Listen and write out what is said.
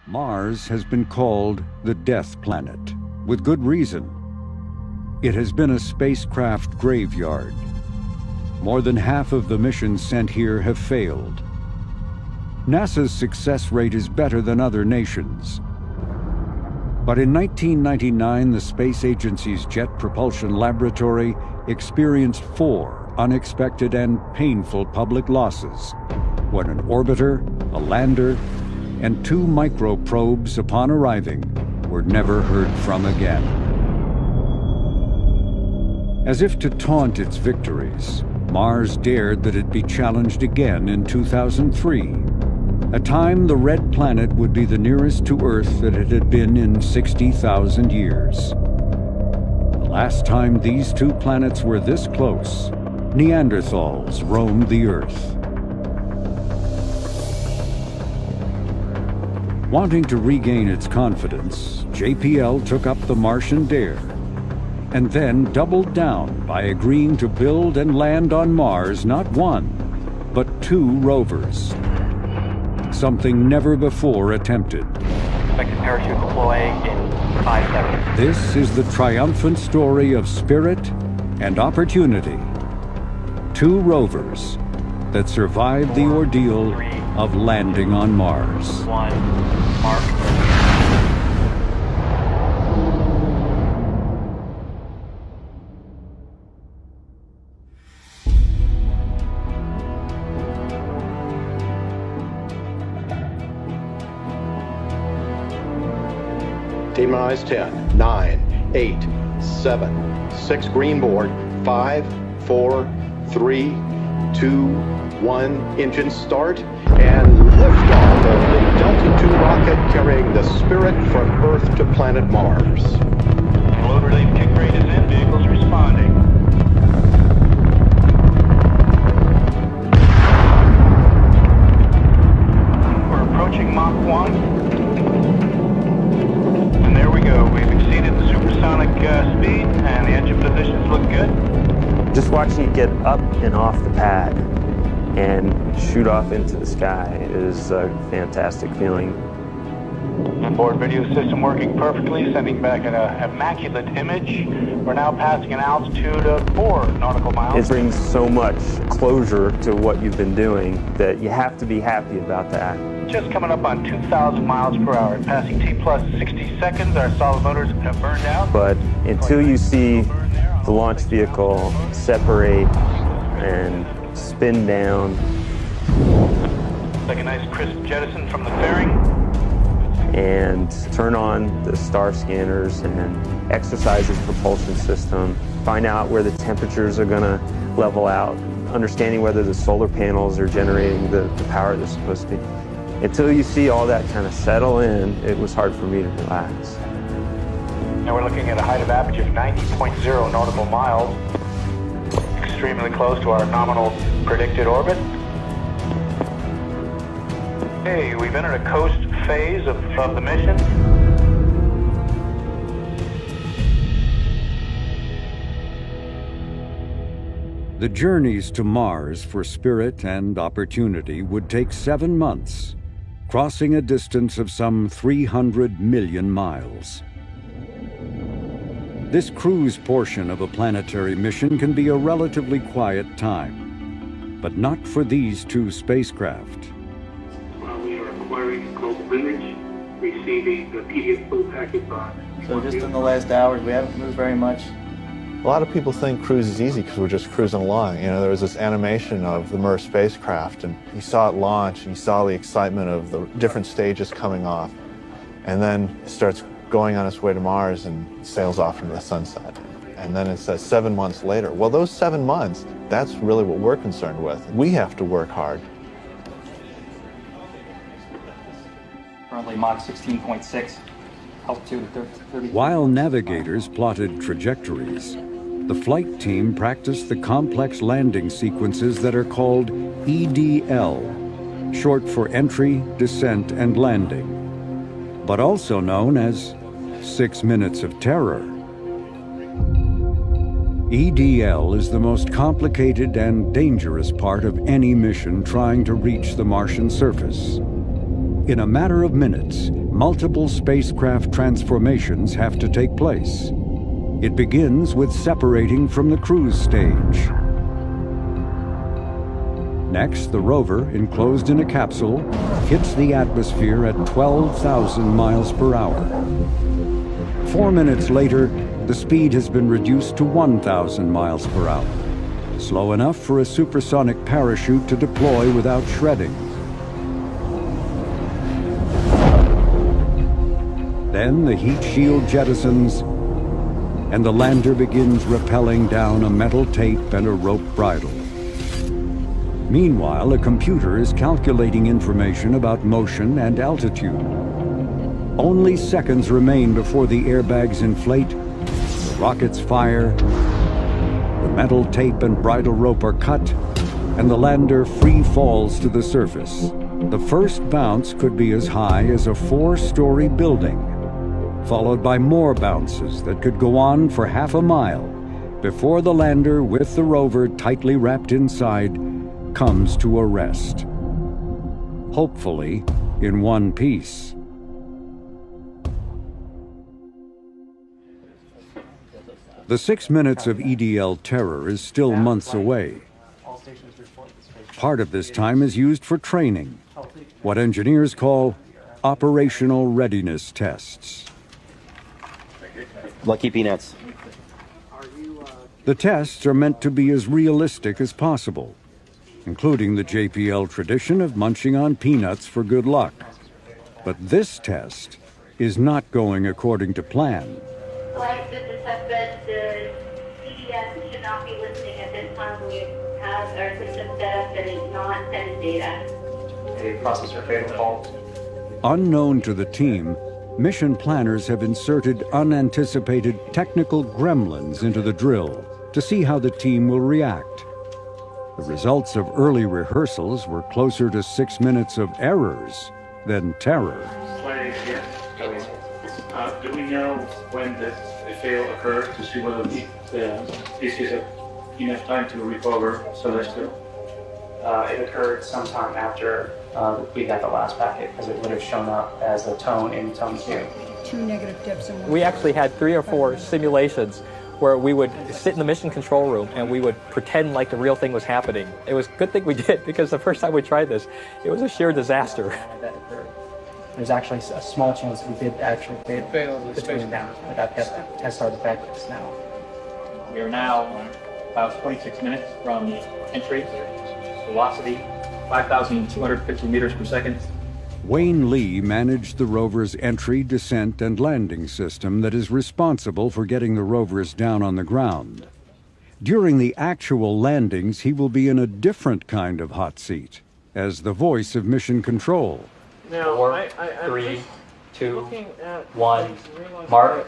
Mars has been called the Death Planet, with good reason. It has been a spacecraft graveyard. More than half of the missions sent here have failed. NASA's success rate is better than other nations. But in 1999, the space agency's Jet Propulsion Laboratory experienced 4 unexpected and painful public losses when an orbiter, a lander, and 2 microprobes upon arriving were never heard from again. As if to taunt its victories, Mars dared that it be challenged again in 2003, a time the red planet would be the nearest to Earth that it had been in 60,000 years. The last time these 2 planets were this close, Neanderthals roamed the Earth. Wanting to regain its confidence, JPL took up the Martian dare, and then doubled down by agreeing to build and land on Mars not 1, but 2 rovers. Something never before attempted. Expected parachute deploy in 5 seconds. This is the triumphant story of spirit and opportunity. 2 rovers that survived the ordeal of landing on Mars. 1, mark. T-minus 10, 9, 8, 7, 6 green board, 5, 4, 3, 2, 1, engine start, and liftoff of the Delta II rocket carrying the Spirit from Earth to planet Mars. Load relief kick rate is in, vehicles responding. We're approaching Mach 1. And there we go. We've exceeded the supersonic speed, and the engine positions look good. Just watching it get up and off the pad and shoot off into the sky is a fantastic feeling. Onboard video system working perfectly, sending back an immaculate image. We're now passing an altitude of 4 nautical miles. It brings so much closure to what you've been doing that you have to be happy about that. Just coming up on 2,000 miles per hour. Passing T plus 60 seconds, our solid motors have burned out. But until you see the launch vehicle separate and spin down, like a nice crisp jettison from the fairing, and turn on the star scanners and exercise its propulsion system, find out where the temperatures are going to level out, understanding whether the solar panels are generating the power they're supposed to be. Until you see all that kind of settle in, it was hard for me to relax. Now we're looking at a height of apogee of 90.0 nautical miles, extremely close to our nominal predicted orbit. Okay, we've entered a coast phase of the mission. The journeys to Mars for Spirit and Opportunity would take 7 months, crossing a distance of some 300 million miles. This cruise portion of a planetary mission can be a relatively quiet time, but not for these 2 spacecraft. We are acquiring global image, receiving the PDF full packet box. So just in the last hours, we haven't moved very much. A lot of people think cruise is easy because we're just cruising along. You know, there was this animation of the Mir spacecraft, and you saw it launch, and you saw the excitement of the different stages coming off. And then it starts going on its way to Mars and sails off into the sunset. And then it says 7 months later. Well, those 7 months, that's really what we're concerned with. We have to work hard. Currently Mach 16.6, altitude of 30. While navigators plotted trajectories, the flight team practiced the complex landing sequences that are called EDL, short for entry, descent, and landing, but also known as 6 minutes of terror. EDL is the most complicated and dangerous part of any mission trying to reach the Martian surface. In a matter of minutes, multiple spacecraft transformations have to take place. It begins with separating from the cruise stage. Next, the rover, enclosed in a capsule, hits the atmosphere at 12,000 miles per hour. 4 minutes later, the speed has been reduced to 1,000 miles per hour, slow enough for a supersonic parachute to deploy without shredding. Then the heat shield jettisons, and the lander begins rappelling down a metal tape and a rope bridle. Meanwhile, a computer is calculating information about motion and altitude. Only seconds remain before the airbags inflate, the rockets fire, the metal tape and bridle rope are cut, and the lander free falls to the surface. The first bounce could be as high as a 4-story building, followed by more bounces that could go on for half a mile before the lander, with the rover tightly wrapped inside, comes to a rest. Hopefully, in one piece. The 6 minutes of EDL terror is still months away. Part of this time is used for training, what engineers call operational readiness tests. Lucky peanuts. The tests are meant to be as realistic as possible, including the JPL tradition of munching on peanuts for good luck. But this test is not going according to plan. Flight business suspect, the CDS should not be listening at this time. We have our system set up and it's not sending data. A processor fatal fault. Unknown to the team, mission planners have inserted unanticipated technical gremlins into the drill to see how the team will react. The results of early rehearsals were closer to 6 minutes of errors than terror. Do we know when the fail occurred to see whether this is enough time to recover Celestial? It occurred sometime after we got the last packet, because it would have shown up as a tone in tone 2. 2 negative dips in one. We actually had 3 or 4 simulations where we would sit in the mission control room and we would pretend like the real thing was happening. It was a good thing we did, because the first time we tried this, it was a sheer disaster. There's actually a small chance we did actually fail between now. That test started practice now. We are now about 26 minutes from entry. Velocity 5,250 meters per second. Wayne Lee managed the rover's entry, descent, and landing system that is responsible for getting the rovers down on the ground. During the actual landings, he will be in a different kind of hot seat, as the voice of mission control. Now, 4, 3, 2, 1, mark.